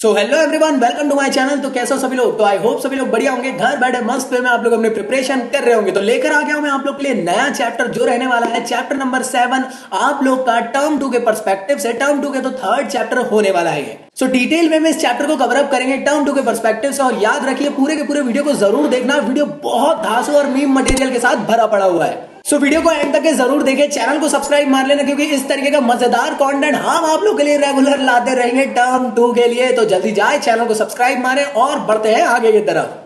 So hello everyone, welcome to my channel. तो कैसे हो सभी लोग? तो आई होप सभी लोग बढ़िया होंगे, घर बैठे मस्त वे में आप लोग अपने प्रिपरेशन कर रहे होंगे। तो लेकर आ गया हूं मैं आप लोग के लिए नया चैप्टर जो रहने वाला है चैप्टर नंबर 7 आप लोग का टर्म 2 के पर्सपेक्टिव से। टर्म 2 के तो थर्ड चैप्टर होने वाला है। सो डिटेल में इस चैप्टर को कवर अप करेंगे टर्म 2 के पर्सपेक्टिव से। और याद रखिए पूरे के पूरे वीडियो को जरूर देखना, वीडियो बहुत धांसू और मीम मटेरियल के साथ भरा पड़ा हुआ है। सो वीडियो को एंड तक के जरूर देखें, चैनल को सब्सक्राइब मार लेना क्योंकि इस तरीके का मजेदार कंटेंट हम आप लोग के लिए रेगुलर लाते रहेंगे टर्म 2 के लिए। तो जल्दी जाए चैनल को सब्सक्राइब मारें और बढ़ते हैं आगे की तरफ।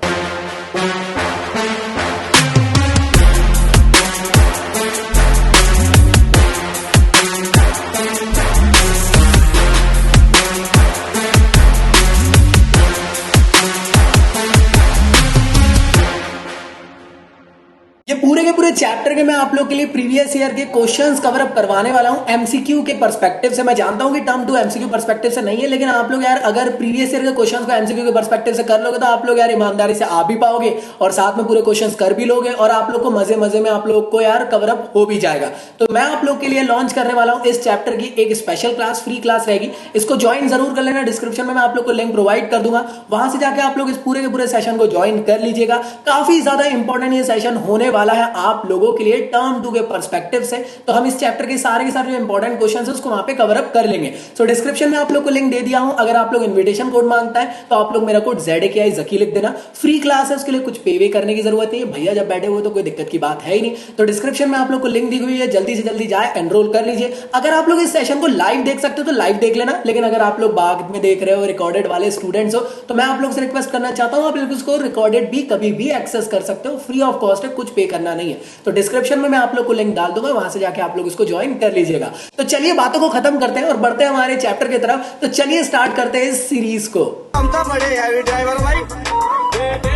ये पूरे के पूरे चैप्टर के मैं आप लोग के लिए प्रीवियस ईयर के क्वेश्चंस कवर अप करवाने वाला हूं एमसीक्यू के पर्सपेक्टिव से। मैं जानता हूं कि टर्म 2 एमसीक्यू पर्सपेक्टिव से नहीं है, लेकिन आप लोग यार अगर प्रीवियस ईयर के क्वेश्चंस को एमसीक्यू के पर्सपेक्टिव से कर लोगे तो आप लोग यार ईमानदारी से आ भी पाओगे और साथ में पूरे क्वेश्चंस कर भी लोगे और आप लोग को मजे मजे में आप लोग को यार कवर अप हो भी जाएगा। तो मैं आप लोग के लिए लॉन्च करने वाला हूं इस चैप्टर की एक स्पेशल क्लास, फ्री क्लास रहेगी। इसको ज्वाइन जरूर कर लेना, डिस्क्रिप्शन में मैं आप लोग को लिंक प्रोवाइड कर दूंगा, वहां से जाके आप लोग इस पूरे के पूरे सेशन को ज्वाइन कर लीजिएगा। काफी ज्यादा इंपॉर्टेंट ये सेशन होने वाला है आप लोगों के लिए टर्म 2 के पर्सपेक्टिव से। तो हम इस चैप्टर के सारे जो इंपॉर्टेंट क्वेश्चंस है उसको वहां पे कवर अप कर लेंगे। सो डिस्क्रिप्शन में आप लोग को लिंक दे दिया हूं। अगर आप लोग इनविटेशन कोड मांगता है तो आप लोग मेरा कोड ZAKI जकी लिख देना। फ्री क्लास है, उसके लिए कुछ पे वे करने की जरूरत नहीं है भैया, जब बैठे हुए तो कोई दिक्कत की बात है ही नहीं। तो डिस्क्रिप्शन में आप लोग को लिंक दी हुई है, जल्दी से जल्दी जाए एनरोल कर लीजिए। अगर आप लोग इस सेशन को लाइव देख सकते हो तो लाइव देख लेना, लेकिन अगर आप लोग बाद में देख रहे हो, रिकॉर्डेड वाले स्टूडेंट्स हो, तो मैं आप लोग से रिक्वेस्ट करना चाहता हूं आप लोग इसको रिकॉर्डेड भी कभी भी एक्सेस कर सकते हो, फ्री ऑफ कॉस्ट है, कुछ पे करना नहीं है। तो डिस्क्रिप्शन में मैं आप लोग को लिंक डाल दूंगा, वहां से जाके आप लोग इसको ज्वाइन कर लीजिएगा। तो चलिए बातों को खत्म करते हैं और बढ़ते हैं हमारे चैप्टर की तरफ। तो चलिए स्टार्ट करते हैं इस सीरीज को। हम तो बड़े हैवी ड्राइवर भाई।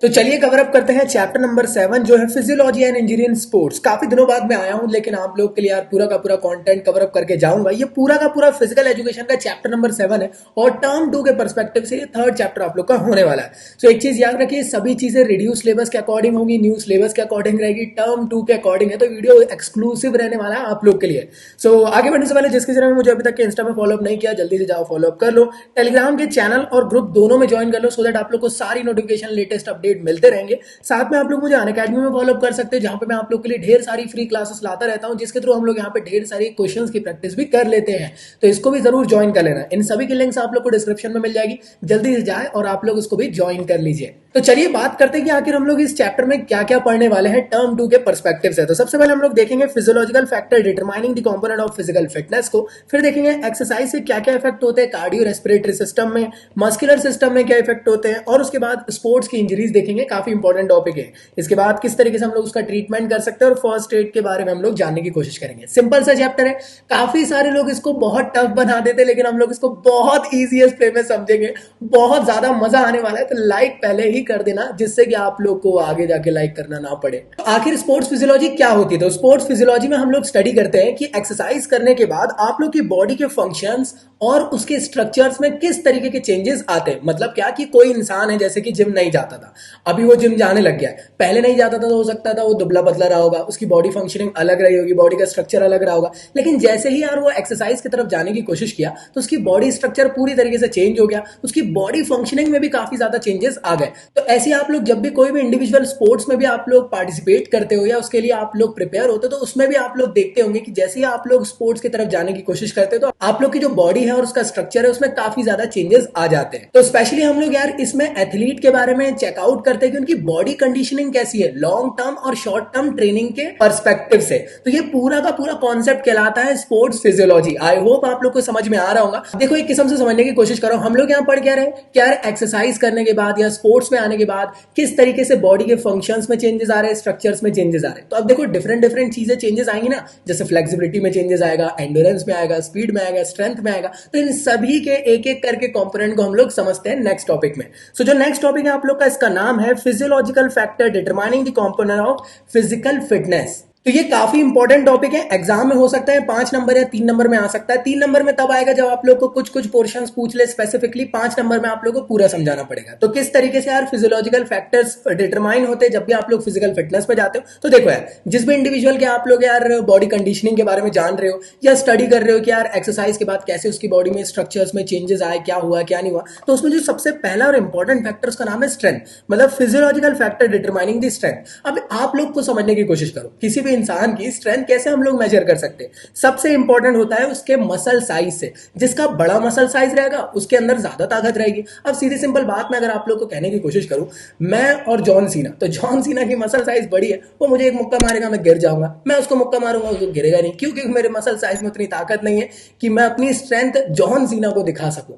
तो चलिए कवर अप करते हैं चैप्टर नंबर 7 जो है फिजियोलॉजी एंड इंजीनियरिंग स्पोर्ट्स। काफी दिनों बाद मैं आया हूं, लेकिन आप लोग के लिए यार पूरा का पूरा कंटेंट कवर अप करके जाऊंगा। ये पूरा का पूरा फिजिकल एजुकेशन का चैप्टर नंबर 7 है और टर्म 2 के पर्सपेक्टिव से ये थर्ड चैप्टर आप लोग का होने वाला है। सो एक चीज याद रखिए, सभी चीजें रिड्यूस सिलेबस के अकॉर्डिंग होंगी, न्यू सिलेबस के अकॉर्डिंग रहेगी, टर्म 2 के अकॉर्डिंग है। तो वीडियो एक्सक्लूसिव रहने वाला है आप लोग के लिए। सो आगे बढ़ने से पहले जिस किसी ने मुझे अभी तक के इंस्टा में फॉलोअप नहीं किया, जल्दी से जाओ फॉलोअप कर लो। टेलीग्राम के चैनल और ग्रुप दोनों में ज्वाइन कर लो, सो दैट आप लोग को सारी नोटिफिकेशन, लेटेस्ट अपडेट मिलते रहेंगे। साथ में आप लोग मुझे अनअकैडमी में फॉलोअप कर सकते हैं, जहां पे मैं आप लोग के लिए ढेर सारी फ्री क्लासेस लाता रहता हूं, जिसके थ्रू हम लोग यहाँ पे ढेर सारी क्वेश्चंस की प्रैक्टिस भी कर लेते हैं। तो इसको भी जरूर ज्वाइन कर लेना। इन सभी की लिंक्स आप लोग को डिस्क्रिप्शन में मिल जाएगी, जल्दी से जाए और आप लोग इसको भी ज्वाइन कर लीजिए। तो चलिए बात करते हैं कि आखिर हम लोग इस चैप्टर में क्या क्या पढ़ने वाले हैं टर्म 2 के पर्सपेक्टिव से। तो सबसे पहले हम लोग देखेंगे physiological factor determining the component of physical fitness को। फिर देखेंगे एक्सरसाइज से क्या क्या इफेक्ट होते हैं कार्डियो रेस्पिरेटरी सिस्टम में, मस्कुलर सिस्टम में क्या इफेक्ट होते हैं, और उसके बाद स्पोर्ट्स की इंजरीज देखेंगे, काफी इंपॉर्टेंट टॉपिक है। इसके बाद किस तरीके से हम लोग उसका ट्रीटमेंट कर सकते हैं और फर्स्ट एड के बारे में हम लोग जानने की कोशिश करेंगे। सिंपल सा चैप्टर है, काफी सारे लोग इसको बहुत टफ बना देते हैं, लेकिन हम लोग इसको बहुत इजीएस्ट वे में समझेंगे। बहुत ज्यादा मजा आने वाला है, तो लाइक पहले ही कर देना जिससे कि आप लोग को आगे जाके लाइक करना ना पड़े। आखिर स्पोर्ट्स फिजियोलॉजी क्या होती है? तो स्पोर्ट्स फिजियोलॉजी में हम लोग स्टडी करते हैं कि एक्सरसाइज करने के बाद आप लोग की बॉडी के फंक्शंस और उसके स्ट्रक्चर्स में किस तरीके के चेंजेस आते हैं। मतलब क्या कि कोई इंसान है जैसे कि जिम नहीं जाता था, अभी वो जिम जाने लग गया है, पहले नहीं जाता था तो हो सकता था वो दुबला पतला रहा होगा, उसकी बॉडी फंक्शनिंग अलग रही होगी, बॉडी का स्ट्रक्चर अलग रहा होगा। लेकिन जैसे ही यार वो एक्सरसाइज की तरफ जाने की कोशिश किया तो उसकी बॉडी स्ट्रक्चर पूरी तरीके से चेंज हो गया, उसकी बॉडी फंक्शनिंग में भी काफी ज्यादा चेंजेस आ गए। तो ऐसे आप लोग जब भी कोई भी इंडिविजुअल स्पोर्ट्स में भी आप लोग पार्टिसिपेट करते हो या उसके लिए आप लोग प्रिपेयर होते हो, तो उसमें भी आप लोग देखते होंगे कि जैसे ही आप लोग स्पोर्ट्स की तरफ जाने की कोशिश करते हो तो आप लोग की जो बॉडी है और उसका स्ट्रक्चर है उसमें काफी ज्यादा चेंजेस आ जाते हैं। तो स्पेशली हम लोग यार इसमें एथलीट के बारे में चेकआउट करते हैं कि उनकी बॉडी कंडीशनिंग कैसी है लॉन्ग टर्म और शॉर्ट टर्म ट्रेनिंग के पर्सपेक्टिव से। तो ये पूरा का पूरा कॉन्सेप्ट कहलाता है स्पोर्ट्स फिजियोलॉजी। आई होप आप लोग को समझ में आ रहा होगा। देखो एक किस्म से समझने की कोशिश करो, हम लोग यहाँ पढ़ क्या रहे कि यार एक्सरसाइज करने के बाद या स्पोर्ट्स में आने के बाद किस तरीके से बॉडी के फंक्शंस में चेंजेस आ रहे हैं, स्ट्रक्चर्स में चेंजेस आ रहे हैं। तो अब देखो डिफरेंट डिफरेंट चीजें चेंजेस आएंगी ना, जैसे फ्लेक्सिबिलिटी में चेंजेस आएगा, एंड्योरेंस में आएगा, स्पीड में आएगा, स्ट्रेंथ में आएगा। तो इन सभी के एक एक करके कंपोनेंट को हम लोग समझते हैं नेक्स्ट टॉपिक में। सो जो नेक्स्ट टॉपिक है आप लोग का, इसका नाम है physiological factor determining the component of physical fitness. तो ये काफी इंपॉर्टेंट टॉपिक है, एग्जाम में हो सकता है 5 नंबर या 3 नंबर में आ सकता है। 3 नंबर में तब आएगा जब आप लोग को कुछ कुछ पोर्शंस पूछ ले स्पेसिफिकली, 5 नंबर में आप लोग को पूरा समझाना पड़ेगा। तो किस तरीके से यार फिजियोलॉजिकल फैक्टर्स डिटरमाइन होते हैं जब भी आप लोग फिजिकल फिटनेस पे जाते हो। तो देखो यार, जिस भी इंडिविजुअल के आप लोग यार बॉडी कंडीशनिंग के बारे में जान रहे हो या स्टडी कर रहे हो कि यार एक्सरसाइज के बाद कैसे उसकी बॉडी में स्ट्रक्चर्स में चेंजेस आए, क्या हुआ क्या नहीं हुआ, तो उसमें जो सबसे पहला और इंपॉर्टेंट फैक्टर उसका नाम है स्ट्रेंथ, मतलब physiological factor determining the strength. अब आप लोग को समझने की कोशिश करो, किसी भी इंसान की स्ट्रेंथ कैसे हम लोग मेजर कर सकते हैं। सबसे इंपॉर्टेंट होता है उसके मसल साइज से। जिसका बड़ा मसल साइज रहेगा उसके अंदर ज्यादा ताकत रहेगी। अब सीधी सिंपल बात में अगर आप लोग को कहने की कोशिश करूं, मैं और जॉन सीना, तो जॉन सीना की मसल साइज बड़ी है, वो मुझे एक मुक्का मारेगा मैं गिर जाऊंगा, मैं उसको मुक्का मारूंगा उसको गिरेगा नहीं, क्योंकि मेरे मसल साइज में उतनी ताकत नहीं है कि मैं अपनी स्ट्रेंथ जॉन सीना को दिखा सकूं।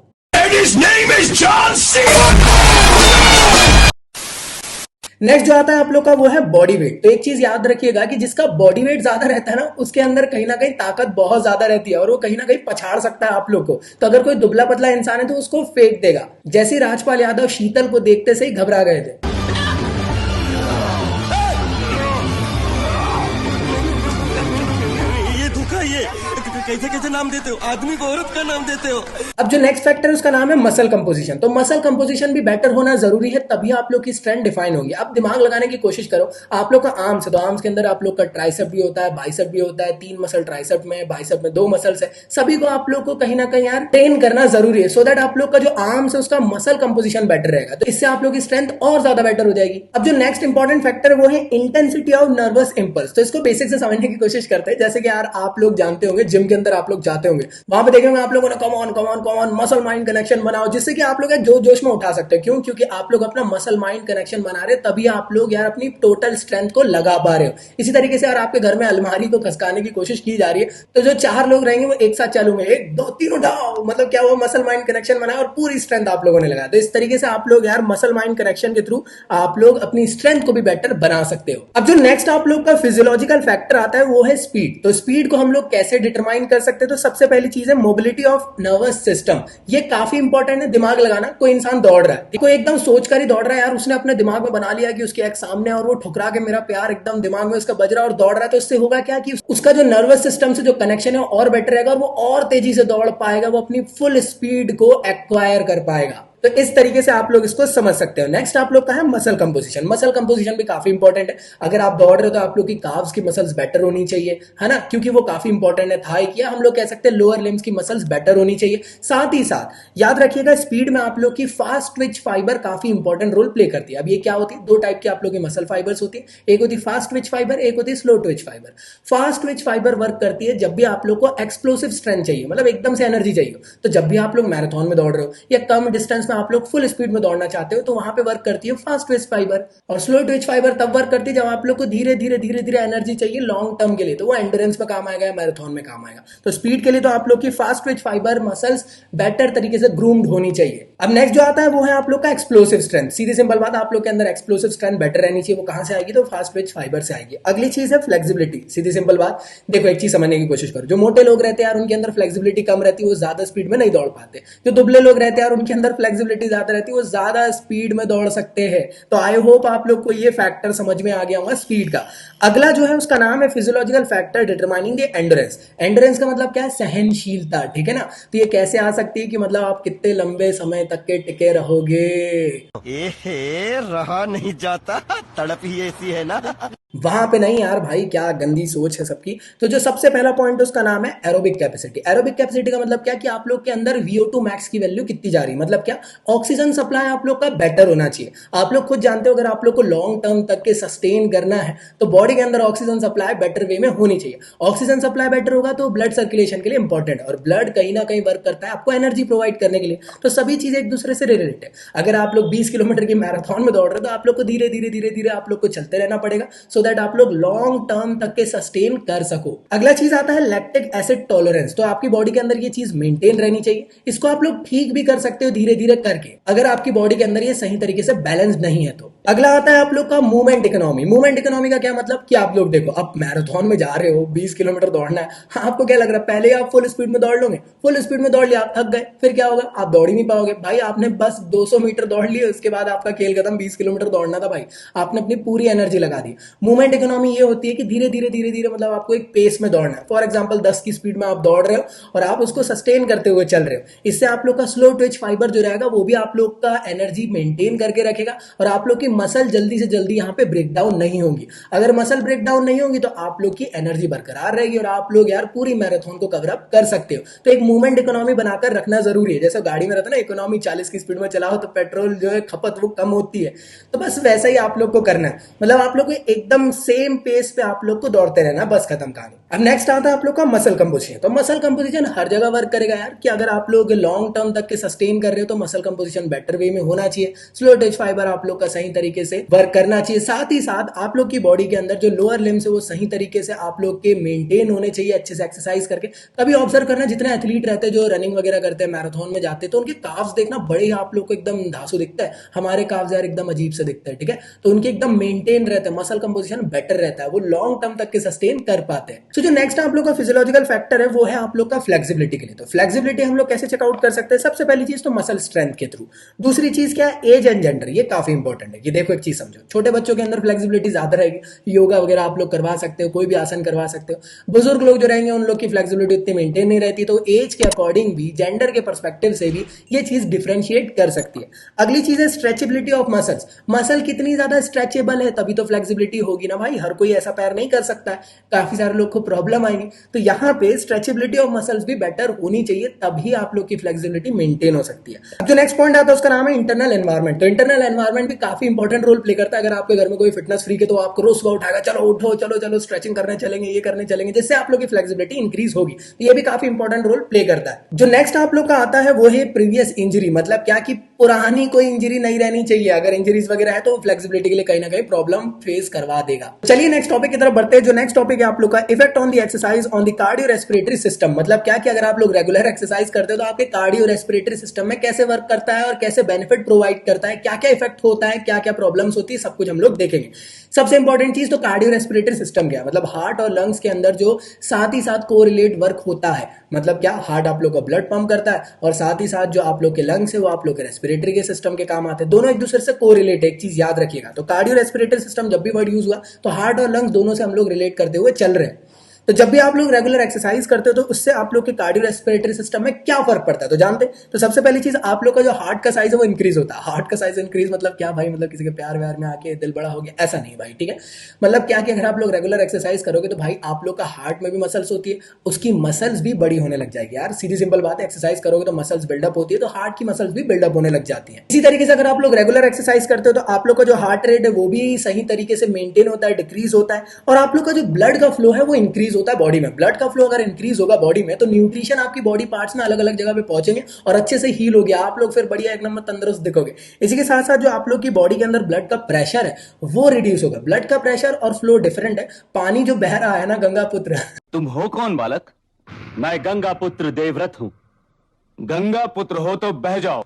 His name is John Cena. Next जो आता है आप लोग का वो है बॉडी वेट। तो एक चीज याद रखिएगा कि जिसका बॉडी वेट ज्यादा रहता है ना, उसके अंदर कहीं ना कहीं ताकत बहुत ज्यादा रहती है और वो कहीं ना कहीं पछाड़ सकता है आप लोग को। तो अगर कोई दुबला पतला इंसान है तो उसको फेंक देगा। जैसे राजपाल यादव शीतल को देखते से ही घबरा गए थे। ये धोखा, ये कैसे कैसे नाम देते हो, आदमी को औरत का नाम देते हो। अब जो नेक्स्ट फैक्टर है उसका नाम है मसल कंपोजिशन। तो मसल कंपोजिशन भी बेटर होना जरूरी है, तभी आप लोग की स्ट्रेंथ डिफाइन होगी। अब दिमाग लगाने की कोशिश करो, आप लोग का आर्म्स है तो आर्म्स के अंदर आप लोग का ट्राइसेप भी होता है, बाइसेप भी होता है, 3 मसल ट्राइसेप में, बाइसेप में 2 मसल्स है। सभी को आप लोग को कहीं ना कहीं यार ट्रेन करना जरूरी है, सो दैट आप लोग का जो आर्म्स है उसका मसल कंपोजिशन बेटर रहेगा। तो इससे आप लोग की स्ट्रेंथ और ज्यादा बेटर हो जाएगी। अब जो नेक्स्ट इंपॉर्टेंट फैक्टर है वो है इंटेंसिटी ऑफ नर्वस इंपल्स। तो इसको बेसिक से समझने की कोशिश करते हैं। जैसे कि यार आप लोग जानते होंगे जिम के अंदर आप लोग जाते होंगे, वहां पे देखेंगे आप लोगों ने come on come on come on muscle mind connection बनाओ, जिससे कि आप लोग जो जोश में उठा सकते हैं। क्यों? क्योंकि आप लोग अपना मसल माइंड कनेक्शन बना रहे हैं, तभी आप लोग यार अपनी टोटल स्ट्रेंथ को लगा पा रहे हो। इसी तरीके से यार आपके घर में अलमारी को खसकाने की कोशिश की जा रही है, तो जो 4 लोग रहेंगे वो एक साथ चालूंगे, 1 2 3 उठाओ, मतलब क्या वो मसल माइंड कनेक्शन बना और पूरी स्ट्रेंथ आप लोगों ने लगाया। तो इस तरीके से आप लोग यार मसल माइंड कनेक्शन के थ्रू आप लोग अपनी स्ट्रेंथ को भी बेटर बना सकते हो। अब जो नेक्स्ट आप लोग का फिजियोलॉजिकल फैक्टर आता है वो है स्पीड। तो स्पीड को हम लोग कैसे डिटरमाइन कर सकते हैं? तो सबसे पहली चीज है मोबिलिटी ऑफ नर्वस सिस्टम। ये काफी इंपॉर्टेंट है, दिमाग लगाना। कोई इंसान दौड़ रहा है, कोई एकदम सोच कर ही दौड़ रहा है यार, उसने अपने दिमाग में बना लिया कि उसके एक सामने और वो ठुकरा के मेरा प्यार एकदम दिमाग में उसका बज रहा है और दौड़ रहा है, तो इससे होगा क्या कि उसका जो नर्वस सिस्टम से जो कनेक्शन है और बेटर रहेगा और वो और तेजी से दौड़ पाएगा, वो अपनी फुल स्पीड को एक्वायर कर पाएगा। तो इस तरीके से आप लोग इसको समझ सकते हो। नेक्स्ट आप लोग का है मसल कंपोजिशन। मसल कंपोजिशन भी काफी इंपॉर्टेंट है। अगर आप दौड़ रहे हो तो आप लोग की काव्स की मसल्स बेटर होनी चाहिए, है ना, क्योंकि वो काफी इंपॉर्टेंट है। थाई किया हम लोग कह सकते हैं लोअर लिम्स की मसल्स बेटर होनी चाहिए। साथ ही साथ याद रखिएगा स्पीड में आप लोग की फास्ट ट्विच फाइबर काफी इंपॉर्टेंट रोल प्ले करती है। अब ये क्या होती है? 2 टाइप की आप लोग की मसल फाइबर्स होती है, एक होती है फास्ट ट्विच फाइबर, एक होती है slow Twitch fibre. Fast Twitch fibre work करती है जब भी आप लोग को एक्सप्लोसिव स्ट्रेंथ चाहिए, मतलब एकदम से एनर्जी चाहिए। तो जब भी आप लोग मैराथन में दौड़ रहे हो या कम डिस्टेंस में आप लोग फुल स्पीड में दौड़ना चाहते हो, तो वहां पे वर्क करती है फास्ट ट्विच फाइबर। और स्लो ट्विच फाइबर तब वर्क करती है जब आप लोग को धीरे धीरे धीरे धीरे एनर्जी चाहिए लॉन्ग टर्म के लिए, तो वो एंड्योरेंस में काम आएगा या मैराथन में काम आएगा। तो स्पीड के लिए तो आप लोग की fast Twitch fibre muscles better तरीके से ग्रूम्ड होनी चाहिए। अब नेक्स्ट जो आता है वो है आप लोग का एक्सप्लोसिव स्ट्रेंथ। सीधी सिंपल बात, आप लोग के अंदर एक्सप्लोसिव स्ट्रेंथ बेटर रहनी चाहिए। वो कहां से आएगी? तो फास्ट ट्विच फाइबर से आएगी। अगली चीज है फ्लेक्सिबिलिटी। सीधी सिंपल बात, देखो एक चीज समझने की कोशिश करो, जो मोटे लोग रहते हैं यार उनके अंदर फ्लेक्सिबिलिटी कम रहती है, वो ज्यादा स्पीड में नहीं दौड़ पाते। जो दुबले लोग रहते हैं यार उनके अंदर फ्लेक्सिबिलिटी ज्यादा रहती है, वो ज्यादा स्पीड में दौड़ सकते हैं। तो आई होप आप लोग को ये फैक्टर समझ में आ गया होगा स्पीड का। अगला जो है उसका नाम है physiological factor determining the endurance. Endurance का मतलब क्या है? सहनशीलता, ठीक है ना। तो ये कैसे आ सकती है कि मतलब आप कितने लंबे समय तक के टिके रहोगे। रहा नहीं जाता, तड़प ही ऐसी है ना। वहां पे नहीं यार भाई, क्या गंदी सोच है सबकी। तो जो सबसे पहला पॉइंट है उसका नाम है एरोबिक कैपेसिटी। एरोबिक कैपेसिटी का मतलब क्या कि आप लोग के अंदर VO2 मैक्स की वैल्यू कितनी जा रही है, मतलब क्या ऑक्सीजन सप्लाई आप लोग का बेटर होना चाहिए। आप लोग खुद जानते हो अगर आप लोग को लॉन्ग टर्म तक के सस्टेन करना है तो बॉडी के अंदर ऑक्सीजन सप्लाई बेटर वे में होनी चाहिए। ऑक्सीजन सप्लाई बेटर होगा तो ब्लड सर्कुलेशन के लिए इंपॉर्टेंट, और ब्लड कहीं ना कहीं वर्क करता है आपको एनर्जी प्रोवाइड करने के लिए। तो सभी चीजें एक दूसरे से रिलेटेड है। अगर आप लोग 20 किलोमीटर की मैराथन में दौड़ रहे हो तो आप लोग को धीरे धीरे धीरे धीरे आप लोग को चलते रहना पड़ेगा, सो दैट आप लोग लॉन्ग टर्म तक के सस्टेन कर सको। अगला चीज आता है लैक्टिक एसिड टॉलरेंस। तो आपकी बॉडी के अंदर ये चीज मेंटेन रहनी चाहिए। इसको आप लोग ठीक भी कर सकते हो धीरे धीरे करके, अगर आपकी बॉडी के अंदर ये सही तरीके से बैलेंस नहीं है तो। अगला आता है आप लोग का मूवमेंट इकोनॉमी। मूवमेंट इकोनॉमी का क्या मतलब कि आप लोग देखो, अब मैराथन में जा रहे हो, 20 किलोमीटर दौड़ना है, हाँ, आपको क्या लग रहा है, पहले ही आप फुल स्पीड में दौड़ लोगे, फुल स्पीड में दौड़ लिया, आप थक गए, फिर क्या होगा, आप दौड़ ही नहीं पाओगे भाई। आपने बस 200 मीटर दौड़ लिए, उसके बाद आपका खेल खत्म। 20 किलोमीटर दौड़ना था भाई, आपने अपनी पूरी एनर्जी लगा दी। मूवमेंट इकोनॉमी ये होती है कि धीरे धीरे धीरे धीरे मतलब आपको एक पेस में दौड़ना है। फॉर एग्जाम्पल 10 की स्पीड में आप दौड़ रहे हो और आप उसको सस्टेन करते हुए चल रहे हो। इससे आप लोग का स्लो ट्विच फाइबर जो रहेगा वो भी आप लोग का एनर्जी मेंटेन करके रखेगा और आप लोग की मसल जल्दी से जल्दी यहाँ पे ब्रेक डाउन नहीं होंगी। अगर मसल ब्रेक डाउन नहीं होंगी तो आप लोग की एनर्जी बरकरार रहेगी और आप लोग यार पूरी मैराथन को कवर अप कर सकते हो। तो एक मूवमेंट इकोनॉमी बनाकर रखना जरूरी है। जैसे गाड़ी में रहता है ना, इकोनॉमी 40 की स्पीड में चलाओ तो पेट्रोल जो है खपत वो कम होती है, तो बस वैसा ही आप लोग को करना है। मतलब आप लोग को एकदम सेम पेस पे आप लोग को दौड़ते रहना, बस खत्म कहानी। अब नेक्स्ट आता है आप लोग का मसल कंपोजिशन। तो मसल कंपोजिशन हर जगह वर्क करेगा यार, कि अगर आप लोग लॉन्ग टर्म तक के सस्टेन कर रहे हो तो मसल कंपोजिशन बेटर वे में होना चाहिए। स्लो टिच फाइबर आप लोग का सही तरीके से वर्क करना चाहिए। साथ ही साथ आप लोग की बॉडी के अंदर जो लोअर लिम्स है वो सही तरीके से आप लोग के मेंटेन होने चाहिए अच्छे से एक्सरसाइज करके। कभी ऑब्जर्व करना, जितने एथलीट रहते हैं जो रनिंग वगैरह करते हैं, मैराथन में जाते हैं, तो उनके काफ्स देखना बड़े आप लोग को एकदम धांसू दिखता है। हमारे काफ्स यार एकदम अजीब से दिखता है, ठीक है। तो उनके एकदम मेंटेन रहते हैं, मसल कंपोजिशन बेटर रहता है, वो लॉन्ग टर्म तक के सस्टेन कर पाते हैं। तो जो नेक्स्ट आप लोग का फिजियोलॉजिकल फैक्टर है वो है आप लोग का फ्लेक्सिबिलिटी के लिए। तो फ्लेक्सिबिलिटी हम लोग कैसे चेकआउट कर सकते हैं? सबसे पहली चीज तो मसल स्ट्रेंथ के थ्रू। दूसरी चीज क्या है? Age and gender. ये काफी इंपॉर्टेंट है कि देखो एक चीज समझो, छोटे बच्चों के अंदर फ्लेक्सिबिलिटी ज्यादा रहेगी, योगा वगैरह आप लोग करवा सकते हो, कोई भी आसन करवा सकते हो। बुजुर्ग लोग जो रहेंगे उन लोग की फ्लेक्सिबिलिटी उतनी मेंटेन नहीं रहती, तो एज के अकॉर्डिंग भी, जेंडर के परस्पेक्टिव से भी ये चीज डिफरेंशिएट कर सकती है। अगली चीज है स्ट्रेचेबिलिटी ऑफ मसल्स। मसल कितनी ज्यादा स्ट्रेचेबल है तभी तो फ्लेक्सिबिलिटी होगी ना भाई, हर कोई ऐसा पैर नहीं कर सकता है, काफी सारे लोग को प्रॉब्लम आएगी। तो यहाँ पे स्ट्रेचेबिलिटी ऑफ मसल्स भी बेटर होनी चाहिए, तभी आप लोग की फ्लेक्सिबिलिटी मेंटेन हो सकती है। अब जो नेक्स्ट पॉइंट आता है उसका नाम है इंटरनल एनवायरनमेंट। तो इंटरनल एनवायरनमेंट भी काफी इंपॉर्टेंट रोल प्ले करता है। अगर आपके घर में कोई फिटनेस फ्रीक है तो आपको रोज सुबह उठाएगा, चलो उठो, चलो चलो स्ट्रेचिंग करने चलेंगे, ये करने चलेंगे, जिससे आप लोग की फ्लेक्सिबिलिटी इंक्रीज होगी। तो ये भी काफी इंपॉर्टेंट रोल प्ले करता है। जो नेक्स्ट आप लोग का आता है वो है प्रीवियस इंजरी। मतलब क्या कि पुरानी कोई इंजरी नहीं रहनी चाहिए। अगर इंजरीज वगैरह है तो फ्लेक्सिबिलिटी के लिए कहीं ना कहीं प्रॉब्लम फेस करवा देगा। चलिए नेक्स्ट टॉपिक की तरफ बढ़ते हैं। जो नेक्स्ट टॉपिक है आप लोग का effect on the exercise on the cardio respiratory system. मतलब क्या कि अगर आप लोग रेगुलर एक्सरसाइज करते हो तो आपके कार्डियो रेस्पिरेटरी सिस्टम में कैसे वर्क करता है और कैसे बेनिफिट प्रोवाइड करता है, क्या क्या इफेक्ट होता है, क्या क्या प्रॉब्लम्स होती है, सब कुछ हम लोग देखेंगे। सबसे इंपॉर्टेंट चीज तो कार्डियो रेस्पिरेटरी सिस्टम क्या है, मतलब हार्ट और लंग्स के अंदर जो साथ ही साथ कोरिलेट वर्क होता है। मतलब क्या, हार्ट आप लोग का ब्लड पंप करता है और साथ ही साथ जो आप लोग के लंग्स है वो आप लोग के रेस्पिरेटरी के सिस्टम के काम आते हैं। दोनों एक दूसरे से कोरिलेट है, एक चीज याद रखिएगा। तो कार्डियो रेस्पिरेटरी सिस्टम जब भी वर्ड यूज हुआ तो हार्ट और लंग्स दोनों से हम लोग रिलेट करते हुए चल रहे हैं। तो जब भी आप लोग रेगुलर एक्सरसाइज करते हो तो उससे आप लोग के कार्डियो रेस्पिरेटरी सिस्टम में क्या फर्क पड़ता है तो जानते हैं। तो सबसे पहली चीज, आप लोग का जो हार्ट का साइज है वो इंक्रीज होता है। हार्ट का साइज इंक्रीज मतलब क्या भाई, मतलब किसी के प्यार व्यार में आके दिल बड़ा हो गया, ऐसा नहीं भाई, ठीक है। मतलब क्या कि अगर आप लोग रेगुलर एक्सरसाइज करोगे तो भाई आप लोग का हार्ट में भी मसल्स होती है, उसकी मसल्स भी बड़ी होने लग जाएगी यार। सीधी सिंपल बात है, एक्सरसाइज करोगे तो मसल्स बिल्डअप होती है, तो हार्ट की मसल्स भी बिल्डअप होने लग जाती है। इसी तरीके से अगर आप लोग रेगुलर एक्सरसाइज करते हो तो आप लोग का जो हार्ट रेट है वो भी सही तरीके से मेंटेन होता है, डिक्रीज होता है, और आप लोग का जो ब्लड का फ्लो है वो इंक्रीज होता है बॉडी में। ब्लड का फ्लो अगर इंक्रीज होगा बॉडी में तो न्यूट्रिशन आपकी बॉडी पार्ट्स में अलग अलग जगह पे पहुंचेंगे और अच्छे से हील हो गया, आप लोग फिर बढ़िया एक नंबर तंदुरुस्त दिखोगे। इसी के साथ साथ जो आप लोग की बॉडी के अंदर ब्लड का प्रेशर है वो रिड्यूस होगा। ब्लड का प्रेशर और फ्लो डिफरेंट है। पानी जो बह रहा है ना गंगा पुत्र, तुम हो कौन बालक? मैं गंगा पुत्र देवव्रत हूं। गंगा पुत्र हो तो बह जाओ।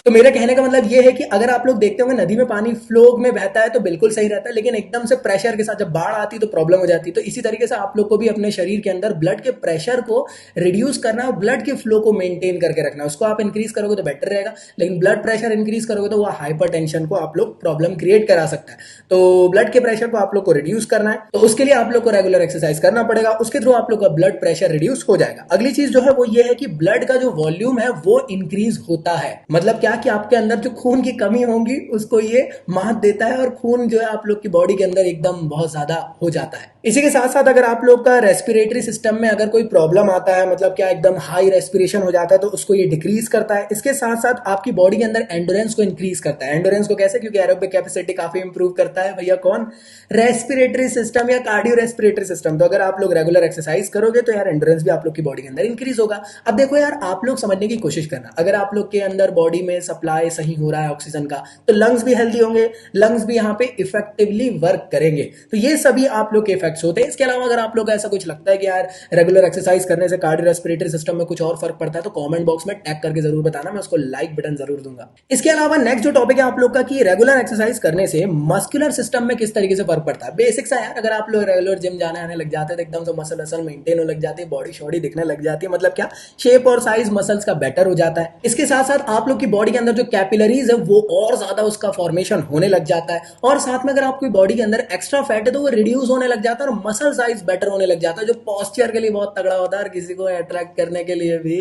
तो मेरे कहने का मतलब ये है कि अगर आप लोग देखते होंगे नदी में पानी फ्लो में बहता है तो बिल्कुल सही रहता है, लेकिन एकदम से प्रेशर के साथ जब बाढ़ आती है तो प्रॉब्लम हो जाती है। तो इसी तरीके से आप लोग को भी अपने शरीर के अंदर ब्लड के प्रेशर को रिड्यूस करना है, ब्लड के फ्लो को मेंटेन करके रखना है। उसको आप इंक्रीज करोगे तो बेटर रहेगा, लेकिन ब्लड प्रेशर इंक्रीज करोगे तो वह हाइपरटेंशन को आप लोग प्रॉब्लम क्रिएट करा सकता है। तो ब्लड के प्रेशर को आप लोग को रिड्यूस करना है, तो उसके लिए आप लोग को रेगुलर एक्सरसाइज करना पड़ेगा, उसके थ्रू आप लोग का ब्लड प्रेशर रिड्यूस हो जाएगा। अगली चीज जो है वो ये है कि ब्लड का जो वॉल्यूम है वो इंक्रीज होता है। मतलब क्या कि आपके अंदर जो खून की कमी होगी उसको ये मात देता है और खून जो है आप लोग की बॉडी के अंदर एकदम बहुत ज्यादा हो जाता है। इसी के साथ साथ अगर आप लोग का रेस्पिरेटरी सिस्टम में अगर कोई प्रॉब्लम आता है, मतलब क्या एकदम हाई रेस्पिरेशन हो जाता है, तो उसको ये डिक्रीज करता है। इसके साथ साथ आपकी बॉडी के अंदर एंडोरेंस को इंक्रीज करता है। एंडोरेंस को कैसे? क्योंकि एरोबिक कैपेसिटी काफी इंप्रूव करता है भैया कौन? रेस्पिरेटरी सिस्टम या कार्डियो रेस्पिरेटरी सिस्टम। तो अगर आप लोग रेगुलर एक्सरसाइज करोगे तो यार एंडोरेंस भी आप लोग की बॉडी के अंदर इंक्रीज होगा। अब देखो यार, आप लोग समझने की कोशिश करना, अगर आप लोग के अंदर बॉडी में सप्लाई सही हो रहा है ऑक्सीजन का तो लंग्स भी हेल्दी होंगे, लंग्स भी यहाँ पे इफेक्टिवली वर्क करेंगे। तो ये सभी आप लोग के इफेक्ट इफेक्ट्स होते हैं। इसके अलावा अगर आप लोग को ऐसा कुछ लगता है कि यार रेगुलर एक्सरसाइज करने से कार्डियो रेस्पिरेटरी सिस्टम में कुछ और फर्क पड़ता है तो कमेंट बॉक्स में टैग करके जरूर बताना, मैं उसको लाइक बटन जरूर दूंगा। इसके अलावा नेक्स्ट जो टॉपिक है आप लोग का कि रेगुलर एक्सरसाइज करने से मस्कुलर सिस्टम में किस तरीके से फर्क पड़ता है। बेसिक सा यार, अगर आप लोग रेगुलर जिम जाने आने लग जाते हैं तो एकदम से मसल असल मेंटेन होने लग जाती है, बॉडी शॉडी दिखने लग जाती है, मतलब क्या शेप और साइज मसल्स का बेटर हो जाता है। इसके साथ साथ आप लोग की बॉडी के अंदर जो कैपिलरीज है वो और ज्यादा उसका फॉर्मेशन होने लग जाता है, और साथ में अगर आपकी बॉडी के अंदर एक्स्ट्रा फैट है तो वो रिड्यूस होने लग जाता है और मसल साइज बेटर होने लग जाता है, जो पोस्चर के लिए बहुत तगड़ा होता है और किसी को अट्रैक्ट करने के लिए भी।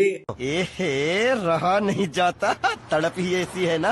रहा नहीं जाता, तड़प ही ऐसी है ना।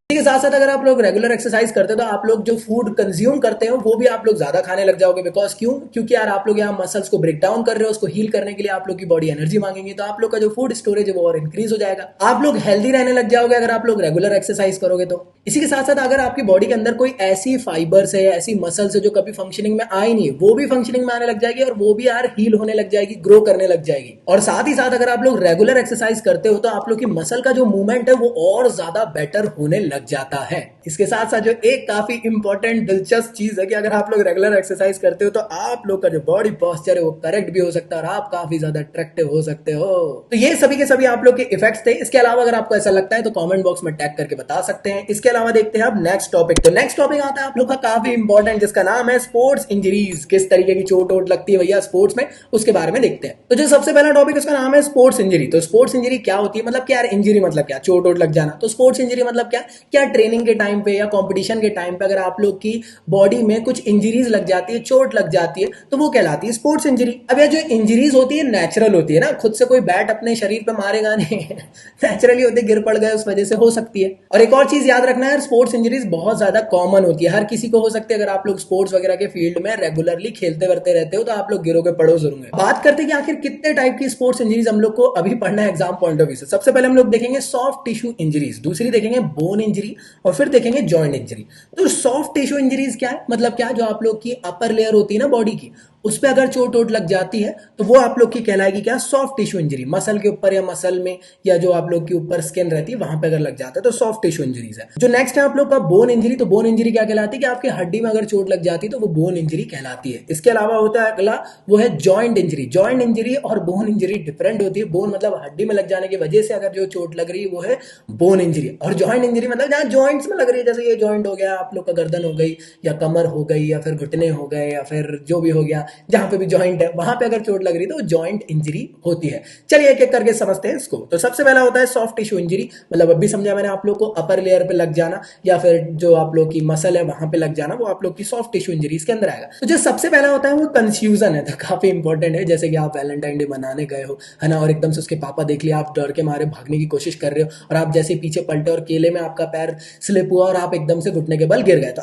इसी के साथ साथ अगर आप लोग रेगुलर एक्सरसाइज करते हो तो आप लोग जो फूड कंज्यूम करते हो वो भी आप लोग ज्यादा खाने लग जाओगे। बिकॉज क्योंकि यार आप लोग यहाँ मसल्स को ब्रेक डाउन कर रहे हो, उसको हील करने के लिए आप लोग की बॉडी एनर्जी मांगेंगे, तो आप लोग का जो फूड स्टोरेज है वो और इंक्रीज हो जाएगा। आप लोग हेल्दी रहने लग जाओगे अगर आप लोग रेगुलर एक्सरसाइज करोगे तो। इसी के साथ साथ अगर आपकी बॉडी के अंदर कोई ऐसी फाइबर्स है, ऐसी मसल्स है जो कभी फंक्शनिंग में आई नहीं, वो भी फंक्शनिंग में आने लग जाएगी और वो भी यार हील होने लग जाएगी, ग्रो करने लग जाएगी। और साथ ही साथ अगर आप लोग रेगुलर एक्सरसाइज करते हो तो आप लोग की मसल का जो मूवमेंट है वो और ज्यादा बेटर होने लग जाता है। इसके साथ साथ जो एक काफी इंपॉर्टेंट दिलचस्प चीज है कि अगर आप लोग रेगुलर एक्सरसाइज करते हो तो आप लोग का जो बॉडी पोस्चर है वो करेक्ट भी हो सकता है और आप काफी ज्यादा अट्रैक्टिव हो सकते हो। तो ये सभी के सभी आप लोग के इफेक्ट्स थे। इसके अलावा अगर आपको ऐसा लगता है तो कमेंट बॉक्स में टैग करके बता सकते हैं। इसके अलावा देखते हैं अब नेक्स्ट टॉपिक। तो नेक्स्ट टॉपिक आता है आप लोग का काफी इंपॉर्टेंट, जिसका नाम है स्पोर्ट्स इंजरीज। किस तरीके की चोट वोट लगती है भैया स्पोर्ट्स में, उसके बारे में देखते हैं। तो जो सबसे पहला टॉपिक उसका नाम है स्पोर्ट्स इंजरी। तो स्पोर्ट्स इंजरी क्या होती है, मतलब क्या यार इंजरी मतलब क्या, चोट वोट लग जाना। तो स्पोर्ट्स इंजरी मतलब क्या ट्रेनिंग के टाइम पे या कंपटीशन के टाइम पे अगर आप लोग की बॉडी में कुछ इंजरीज लग जाती है, चोट लग जाती है, तो वो कहलाती है स्पोर्ट्स इंजरी। अब ये जो इंजरीज होती है नेचुरल होती है ना, खुद से कोई बैट अपने शरीर पे मारेगा नहीं नेचुरली होते, गिर पड़ गए उस वजह से हो सकती है। और एक और चीज याद रखना है, स्पोर्ट्स इंजरीज बहुत ज्यादा कॉमन होती है, हर किसी को हो सकती है। अगर आप लोग स्पोर्ट्स वगैरह के फील्ड में रेगुलरली खेलते वरते रहते हो तो आप लोग गिरोगे पड़ो जरूर। बात करते हैं कि आखिर कितने टाइप की स्पोर्ट्स इंजरीज हम लोग को अभी पढ़ना है एग्जाम पॉइंट ऑफ व्यू से। सबसे पहले हम लोग देखेंगे सॉफ्ट टिश्यू इंजरीज, दूसरी देखेंगे बोन इंजरी और फिर देखेंगे जॉइंट इंजरी। तो सॉफ्ट टिश्यू इंजरीज क्या है, मतलब क्या, जो आप लोग की अपर लेयर होती है ना बॉडी की, उस पे अगर चोट वोट लग जाती है तो वो आप लोग की कहलाएगी क्या, सॉफ्ट टिश्यू इंजरी। मसल के ऊपर या मसल में या जो आप लोग के ऊपर स्किन रहती है वहां पे अगर लग जाता है तो सॉफ्ट टिश्यू इंजरीज है। जो नेक्स्ट है आप लोग का बोन इंजरी। तो बोन इंजरी क्या कहलाती है कि आपकी हड्डी में अगर चोट लग जाती है तो वो बोन इंजरी कहलाती है। इसके अलावा होता है अगला, वो है जॉइंट इंजरी। जॉइंट इंजरी और बोन इंजरी डिफरेंट होती है। बोन मतलब हड्डी में लग जाने की वजह से अगर जो चोट लग रही है वो है बोन इंजरी, और जॉइंट इंजरी मतलब जहां जॉइंट्स में लग रही है, जैसे ये जॉइंट हो गया आप लोग का, गर्दन हो गई या कमर हो गई या फिर घुटने हो गए या फिर जो भी हो गया, जहां पे भी जॉइंट है वहां पे अगर चोट लग रही है तो जॉइंट इंजरी होती है। चलिए एक एक करके समझते हैं इसको। तो सबसे पहला होता है सॉफ्ट टिश्यू इंजरी, मतलब अभी समझा मैंने आप लोग को, अपर लेयर पे लग जाना या फिर जो आप लोग की मसल है वहां पे लग जाना, वो आप लोग की सॉफ्ट टिश्यू इंजरी इसके अंदर आएगा। तो जो सबसे पहला होता है वो कंफ्यूजन है। तो काफी इंपॉर्टेंट है, जैसे कि आप वैलेंटाइन डे मनाने गए हो है ना, और एकदम से उसके पापा देख लिया, आप डर के मारे भागने की कोशिश कर रहे हो और आप जैसे पीछे पलटे और केले में आपका पैर स्लिप हुआ और आप एकदम से घुटने के बल गिर गए, तो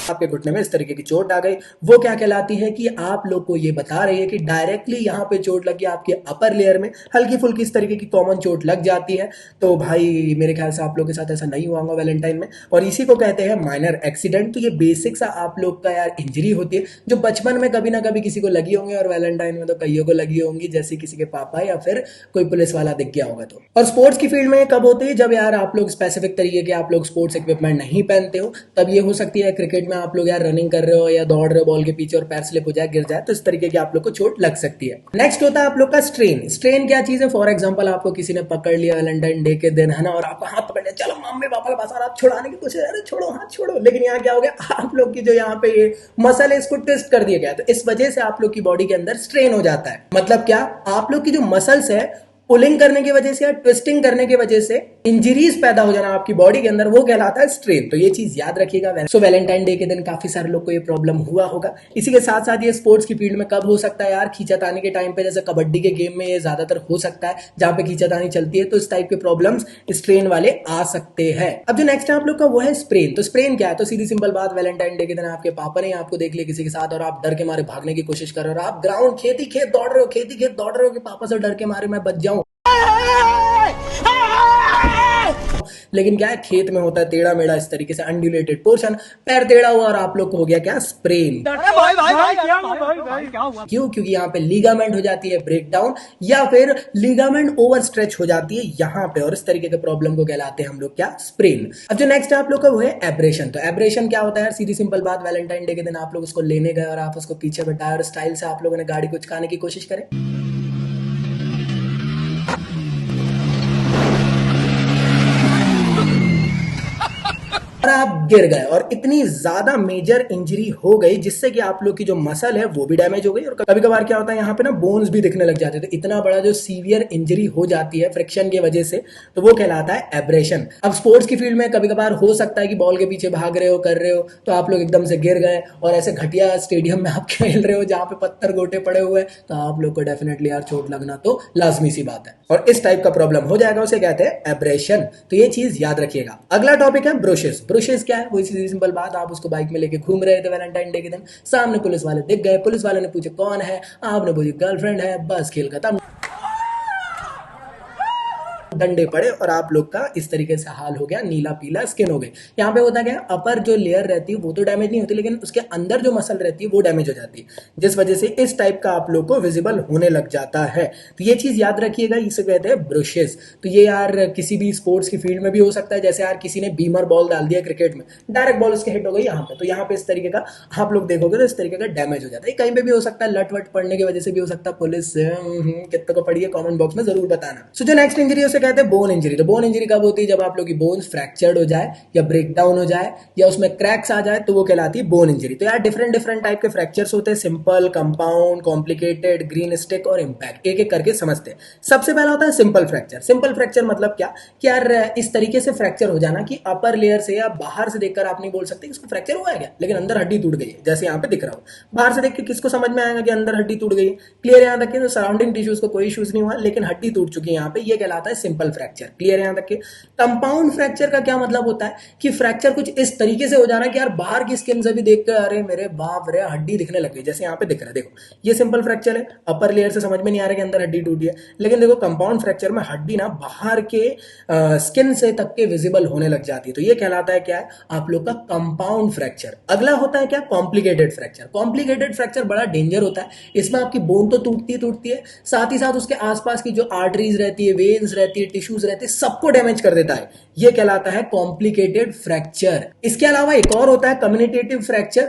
आपके घुटने में इस तरीके की चोट आ गई, वो क्या कहलाती है कि आप लोग को ये बता रही है कि डायरेक्टली यहाँ पे चोट लगी आपके अपर लेयर में, हल्की फुल्की इस तरीके की कॉमन चोट लग जाती है। तो भाई मेरे ख्याल से आप लोग के साथ ऐसा नहीं हुआ होगा वैलेंटाइन में, और इसी को कहते हैं माइनर एक्सीडेंट। तो ये बेसिक सा आप लोग का यार इंजरी होती है जो बचपन में कभी ना कभी किसी को लगी होंगी, और वैलेंटाइन में तो कईयों को लगी होंगी, जैसे किसी के पापा या फिर कोई पुलिस वाला दिख गया होगा। तो और स्पोर्ट्स की फील्ड में कब होती है, जब यार आप लोग स्पेसिफिक तरीके के आप लोग स्पोर्ट्स इक्विपमेंट नहीं पहनते हो, तब ये हो सकती है। क्रिकेट में आप लोग यार रनिंग कर रहे हो या दौड़ रहे हो बॉल के पीछे और पैर स्लिप हो जाए, गिर जाए, तो इस तरीके की आप लोग को चोट लग सकती है। नेक्स्ट होता है आप लोग का स्ट्रेन। स्ट्रेन क्या चीज है, फॉर एग्जांपल आपको किसी ने पकड़ लिया वैलेंटाइन डे के दिन है ना, और आपका हाथ पकड़ लिया, चलो मम्मी पापा के पास, और आप छुड़ाने की कोशिश, अरे छोड़ो हाथ छोड़ो, लेकिन यहाँ क्या हो गया, आप लोग की जो यहाँ पे ये मसल है इसको ट्विस्ट कर दिया गया, तो इस वजह से आप लोग की बॉडी के अंदर स्ट्रेन हो जाता है। मतलब क्या, आप लोग की जो मसल्स है पुलिंग करने की वजह से या ट्विस्टिंग करने की वजह से इंजरीज पैदा हो जाना आपकी बॉडी के अंदर, वो कहलाता है स्ट्रेन। तो ये चीज याद रखिएगा। सो वैलेंटाइन डे के दिन काफी सारे लोग को ये प्रॉब्लम हुआ होगा। इसी के साथ साथ ये स्पोर्ट्स की फील्ड में कब हो सकता है यार, खींचातानी के टाइम पे, जैसे कबड्डी के गेम में ये ज्यादातर हो सकता है, जहां पे खींचातानी चलती है, तो इस टाइप के प्रॉब्लम्स स्ट्रेन वाले आ सकते हैं। अब जो नेक्स्ट है आप लोग का वो है स्प्रेन। तो स्प्रेन क्या है, तो सीधी सिंपल बात, वैलेंटाइन डे के दिन आपके पापा ने आपको देख लिया किसी के साथ और आप डर के मारे भागने की कोशिश कर रहे हो, और आप ग्राउंड खेती खेत दौड़ रहे हो, खेती खेत दौड़ रहे हो कि पापा से डर के मारे मैं बच जाऊं, लेकिन क्या है, खेत में होता है टेढ़ा मेढ़ा इस तरीके से अनड्यूलेटेड पोर्शन, पैर टेढ़ा हुआ और आप लोग को हो गया क्या, स्प्रेन। क्यों? क्योंकि यहाँ पे लीगामेंट हो जाती है ब्रेक डाउन या फिर लीगामेंट ओवर स्ट्रेच हो जाती है यहाँ पे, और इस तरीके के प्रॉब्लम को कहलाते हैं हम लोग क्या, स्प्रेन। अब जो नेक्स्ट है आप लोग का वो है एब्रेशन। तो एब्रेशन क्या होता है यार, सीधी सिंपल बात, वैलेंटाइन डे के दिन आप लोग उसको लेने गए और आप उसको पीछे बैठाए और स्टाइल से आप लोगों ने गाड़ी को चुकाने की कोशिश करे, और आप गिर गए और इतनी ज्यादा मेजर इंजरी हो गई जिससे कि आप लोग की जो मसल है वो भी डैमेज हो गई, और कभी कभार क्या होता है यहाँ पे ना बोन्स भी दिखने लग जाते हैं। तो इतना बड़ा जो सीवियर इंजरी हो जाती है फ्रिक्शन की वजह से, तो वो कहलाता है एब्रेशन। अब स्पोर्ट्स की फील्ड में कभी कभार हो सकता है कि बॉल के पीछे भाग रहे हो, कर रहे हो, तो आप लोग एकदम से गिर गए और ऐसे घटिया स्टेडियम में आप खेल रहे हो जहां पे पत्थर गोटे पड़े हुए हैं, तो आप लोग को डेफिनेटली यार चोट लगना तो लाजमी सी बात है, और इस टाइप का प्रॉब्लम हो जाएगा, उसे कहते हैं एब्रेशन। तो ये चीज याद रखिएगा। अगला टॉपिक है ब्रुशेस। ब्रुशेस क्या है, वो सीधी सिंपल बात, आप उसको बाइक में लेके घूम रहे थे वैलेंटाइन डे के दिन, सामने पुलिस वाले दिख गए, पुलिस वाले ने पूछे कौन है, आपने बोली गर्लफ्रेंड है, बस खेल खत्म, डंडे पड़े और आप लोग का इस तरीके से हाल हो गया, नीला पीला स्किन हो गई। यहाँ पे होता क्या है, अपर जो लेयर रहती है वो तो डैमेज नहीं होती, लेकिन उसके अंदर जो मसल रहती है वो डैमेज हो जाती है, जिस वजह से इस टाइप का आप लोग को विजिबल होने लग जाता है। तो ये चीज याद रखिएगा, इसे कहते हैं ब्रुशेस। तो ये यार किसी भी स्पोर्ट्स की फील्ड में भी हो सकता है, जैसे यार किसी ने बीमर बॉल डाल दिया क्रिकेट में, डायरेक्ट बॉल उसके हिट हो गई यहाँ पे, तो यहाँ पे इस तरीके का आप लोग देखोगे तो इस तरीके का डैमेज हो जाता है। कहीं पे भी हो सकता है, लट वट पड़ने की वजह से भी हो सकता है, पुलिस से कितने को पड़ी है कमेंट बॉक्स में जरूर बताना। सो जो नेक्स्ट इंजरी उसे कहते हैं बोन इंजरी। तो बोन इंजरी कब होती है, जब आप लोग की बोन्स फ्रैक्चर्ड हो जाए या ब्रेक डाउन हो जाए या उसमें क्रैक्स आ जाए, तो वो कहलाती है बोन इंजरी। तो यार डिफरेंट टाइप के फ्रैक्चर्स होते हैं, simple, compound, complicated, green stick और इम्पैक्ट। एक एक करके समझते हैं। सबसे पहला होता है सिंपल फ्रैक्चर। सिंपल फ्रैक्चर मतलब क्या कि यार इस तरीके से फ्रैक्चर हो जाना कि अपर लेयर से या बाहर से देखकर आप नहीं बोल सकते इसको फ्रैक्चर हुआ है क्या, लेकिन अंदर हड्डी टूट गई है, जैसे यहाँ पे दिख रहा हो। बाहर से देख के किसको समझ में आएगा कि अंदर हड्डी टूट गई है, क्लियर यहाँ तक के सराउंडिंग टिश्यूज को कोई इश्यूज नहीं हुआ, लेकिन हड्डी टूट चुकी है यहाँ पे, ये कहलाता है सिंपल फ्रैक्चर। क्लियर यहाँ तक के। कंपाउंड फ्रैक्चर का क्या मतलब होता है कि फ्रैक्चर कुछ इस तरीके से हो जाना कि यार बाहर की स्किन से भी देखकर अरे मेरे बाप रे हड्डी दिखने लग गई, जैसे यहाँ पे दिख रहा है। देखो ये सिंपल फ्रैक्चर है, अपर लेयर से समझ में नहीं आ रहा कि अंदर हड्डी टूटी है, लेकिन देखो कंपाउंड फ्रैक्चर में हड्डी ना बाहर के स्किन से तक के विजिबल होने लग जाती है, तो ये कहलाता है क्या है, आप लोग का कंपाउंड फ्रैक्चर। अगला होता है क्या, कॉम्प्लिकेटेड फ्रैक्चर। कॉम्प्लिकेटेड फ्रैक्चर बड़ा डेंजर होता है, इसमें आपकी बोन तो टूटती है, साथ ही साथ उसके आसपास की जो आर्टरीज रहती है, वेन्स रहती है, टिश्यूज रहते हैं, सबको डैमेज कर देता है। ये कहलाता है कॉम्प्लिकेटेड फ्रैक्चर। इसके अलावा एक और होता है कम्युनिकेटिव फ्रैक्चर।